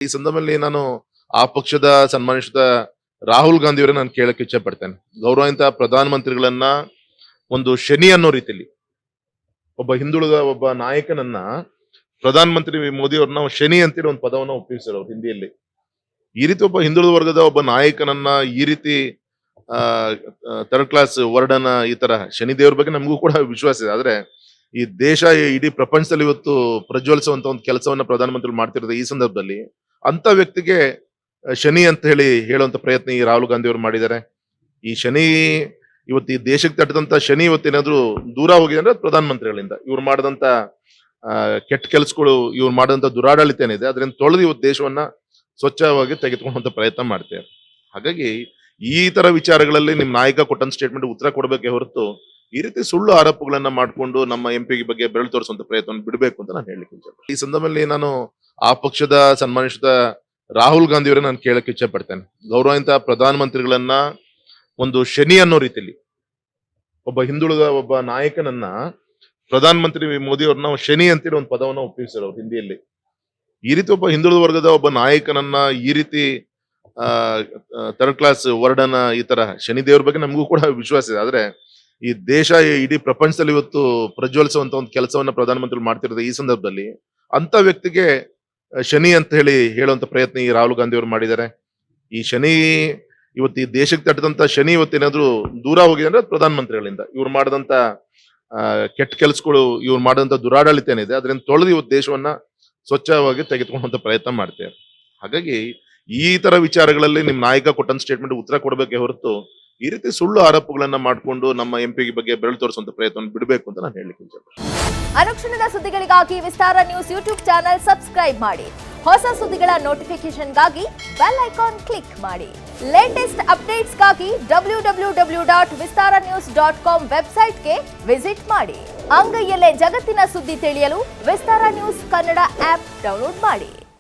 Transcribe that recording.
ಈ ಸಂದರ್ಭದಲ್ಲಿ ನಾನು ಆ ಪಕ್ಷದ ಸನ್ಮಾನಿಸಿದ ರಾಹುಲ್ ಗಾಂಧಿ ಅವರೇ ನಾನು ಕೇಳಕ್ಕೆ ಇಚ್ಛೆ ಪಡ್ತೇನೆ. ಗೌರವಾನ್ವಿತ ಪ್ರಧಾನಮಂತ್ರಿಗಳನ್ನ ಒಂದು ಶನಿ ಅನ್ನೋ ರೀತಿಯಲ್ಲಿ ಒಬ್ಬ ಹಿಂದುಳಿದ ಒಬ್ಬ ನಾಯಕನನ್ನ ಪ್ರಧಾನಮಂತ್ರಿ ಮೋದಿ ಅವ್ರನ್ನ ಶನಿ ಅಂತೇಳಿ ಒಂದು ಪದವನ್ನ ಉಪಯೋಗಿಸಿದ್ರು ಅವ್ರು ಹಿಂದಿಯಲ್ಲಿ. ಈ ರೀತಿ ಒಬ್ಬ ಹಿಂದುಳಿದ ವರ್ಗದ ಒಬ್ಬ ನಾಯಕನನ್ನ ಈ ರೀತಿ ಥರ್ಡ್ ಕ್ಲಾಸ್ ವರ್ಡನ ಈ ತರ ಶನಿ ದೇವ್ರ ಬಗ್ಗೆ ನಮಗೂ ಕೂಡ ವಿಶ್ವಾಸ ಇದೆ. ಆದ್ರೆ ಈ ದೇಶ ಇಡೀ ಪ್ರಪಂಚದಲ್ಲಿ ಇವತ್ತು ಪ್ರಜ್ವಲಿಸುವಂತ ಒಂದು ಕೆಲಸವನ್ನ ಪ್ರಧಾನಮಂತ್ರಿ ಮಾಡ್ತಿರೋದು ಈ ಸಂದರ್ಭದಲ್ಲಿ ಅಂತ ವ್ಯಕ್ತಿಗೆ ಶನಿ ಅಂತ ಹೇಳಿ ಹೇಳುವಂತ ಪ್ರಯತ್ನ ಈ ರಾಹುಲ್ ಗಾಂಧಿ ಅವರು ಮಾಡಿದ್ದಾರೆ. ಈ ಶನಿ ಇವತ್ತು ಈ ದೇಶಕ್ಕೆ ತಟ್ಟದಂತ ಶನಿ ಇವತ್ತೇನಾದ್ರೂ ದೂರ ಹೋಗಿದೆ ಅಂದ್ರೆ ಪ್ರಧಾನಮಂತ್ರಿಗಳಿಂದ ಇವ್ರು ಮಾಡಿದಂತ ಕೆಟ್ಟ ಕೆಲಸಗಳು ಇವ್ರು ಮಾಡಿದಂತ ದುರಾಡಳಿತ ಏನಿದೆ ಅದರಿಂದ ತೊಳೆದು ಇವತ್ತು ದೇಶವನ್ನ ಸ್ವಚ್ಛವಾಗಿ ತೆಗೆದುಕೊಳ್ಳುವಂತ ಪ್ರಯತ್ನ ಮಾಡ್ತಾರೆ. ಹಾಗಾಗಿ ಈ ತರ ವಿಚಾರಗಳಲ್ಲಿ ನಿಮ್ ನಾಯಕ ಕೊಟ್ಟಂತ ಸ್ಟೇಟ್ಮೆಂಟ್ ಉತ್ತರ ಕೊಡಬೇಕೆ ಹೊರತು ಈ ರೀತಿ ಸುಳ್ಳು ಆರೋಪಗಳನ್ನ ಮಾಡ್ಕೊಂಡು ನಮ್ಮ ಎಂಪಿ ಬಗ್ಗೆ ಬೆರಳು ತೋರಿಸುವಂತ ಪ್ರಯತ್ನ ಬಿಡಬೇಕು ಅಂತ ನಾನು ಹೇಳಲಿಕ್ಕೆ ಇಚ್ಛೆ. ಈ ಸಂದರ್ಭದಲ್ಲಿ ನಾನು ಆ ಪಕ್ಷದ ಸನ್ಮಾನಿಸಿದ ರಾಹುಲ್ ಗಾಂಧಿ ಅವರೇ ನಾನು ಕೇಳಕ್ಕೆ ಇಚ್ಛೆ ಪಡ್ತೇನೆ. ಗೌರವಾನ್ವಿತ ಪ್ರಧಾನಮಂತ್ರಿಗಳನ್ನ ಒಂದು ಶನಿ ಅನ್ನೋ ರೀತಿಯಲ್ಲಿ ಒಬ್ಬ ಹಿಂದುಳಿದ ಒಬ್ಬ ನಾಯಕನನ್ನ ಪ್ರಧಾನಮಂತ್ರಿ ಮೋದಿ ಅವ್ರನ್ನ ಶನಿ ಅಂತೇಳಿ ಒಂದು ಪದವನ್ನ ಉಪಯೋಗಿಸಿದ್ರು ಅವ್ರು ಹಿಂದಿಯಲ್ಲಿ. ಈ ರೀತಿ ಒಬ್ಬ ಹಿಂದುಳಿದ ವರ್ಗದ ಒಬ್ಬ ನಾಯಕನನ್ನ ಈ ರೀತಿ ಥರ್ಡ್ ಕ್ಲಾಸ್ ವರ್ಡನ ಈ ತರ ಶನಿ ದೇವ್ರ ಬಗ್ಗೆ ನಮಗೂ ಕೂಡ ವಿಶ್ವಾಸ ಇದೆ. ಆದ್ರೆ ಈ ದೇಶ ಇಡೀ ಪ್ರಪಂಚದಲ್ಲಿ ಇವತ್ತು ಪ್ರಜ್ವಲಿಸುವಂತ ಒಂದು ಕೆಲಸವನ್ನ ಪ್ರಧಾನಮಂತ್ರಿ ಮಾಡ್ತಿರೋದು ಈ ಸಂದರ್ಭದಲ್ಲಿ ಅಂತ ವ್ಯಕ್ತಿಗೆ ಶನಿ ಅಂತ ಹೇಳಿ ಹೇಳುವಂತ ಪ್ರಯತ್ನ ಈ ರಾಹುಲ್ ಗಾಂಧಿ ಅವರು ಮಾಡಿದ್ದಾರೆ. ಈ ಶನಿ ಇವತ್ತು ಈ ದೇಶಕ್ಕೆ ತಟ್ಟದಂತ ಶನಿ ಇವತ್ತೇನಾದ್ರೂ ದೂರ ಹೋಗಿದೆ ಅಂದ್ರೆ ಪ್ರಧಾನಮಂತ್ರಿಗಳಿಂದ ಇವ್ರು ಮಾಡಿದಂತ ಕೆಟ್ಟ ಕೆಲಸಗಳು ಇವ್ರು ಮಾಡಿದಂತ ದುರಾಡಳಿತ ಏನಿದೆ ಅದರಿಂದ ತೊಳೆದು ಇವತ್ತು ದೇಶವನ್ನ ಸ್ವಚ್ಛವಾಗಿ ತೆಗೆದುಕೊಳ್ಳುವಂತ ಪ್ರಯತ್ನ ಮಾಡ್ತಾರೆ. ಹಾಗಾಗಿ ಈ ತರ ವಿಚಾರಗಳಲ್ಲಿ ನಿಮ್ ನಾಯಕ ಕೊಟ್ಟಂತ ಸ್ಟೇಟ್ಮೆಂಟ್ ಉತ್ತರ ಕೊಡಬೇಕೆ ಹೊರತು ಈ ರೀತಿ ಸುಳ್ಳು ಆರೋಪಗಳನ್ನ ಮಾಡ್ಕೊಂಡು ನಮ್ಮ ಎಂಪಿ ಬಗ್ಗೆ ಬೆರಳು ತೋರಿಸುವಂತ ಪ್ರಯತ್ನ ಬಿಡಬೇಕು ಅಂತ ನಾನು ಹೇಳಲಿಕ್ಕೆ ಇಚ್ಛೆ. ಅನುಕ್ಷಣದ ಸುದ್ದಿಗಳಿಗಾಗಿ ವಿಸ್ತಾರ ನ್ಯೂಸ್ ಯೂಟ್ಯೂಬ್ ಚಾನೆಲ್ ಸಬ್ಸ್ಕ್ರೈಬ್ ಮಾಡಿ. ಹೊಸ ಸುದ್ದಿಗಳ ನೋಟಿಫಿಕೇಶನ್ಗಾಗಿ ಬೆಲ್ ಐಕಾನ್ ಕ್ಲಿಕ್ ಮಾಡಿ. ಲೇಟೆಸ್ಟ್ ಅಪ್ಡೇಟ್ಸ್ಗಾಗಿ www.vistaranews.com ವೆಬ್ಸೈಟ್ಗೆ ವಿಸಿಟ್ ಮಾಡಿ. ಅಂಗೈಯಲ್ಲೇ ಜಗತ್ತಿನ ಸುದ್ದಿ ತಿಳಿಯಲು ವಿಸ್ತಾರ ನ್ಯೂಸ್ ಕನ್ನಡ ಆಪ್ ಡೌನ್ಲೋಡ್ ಮಾಡಿ.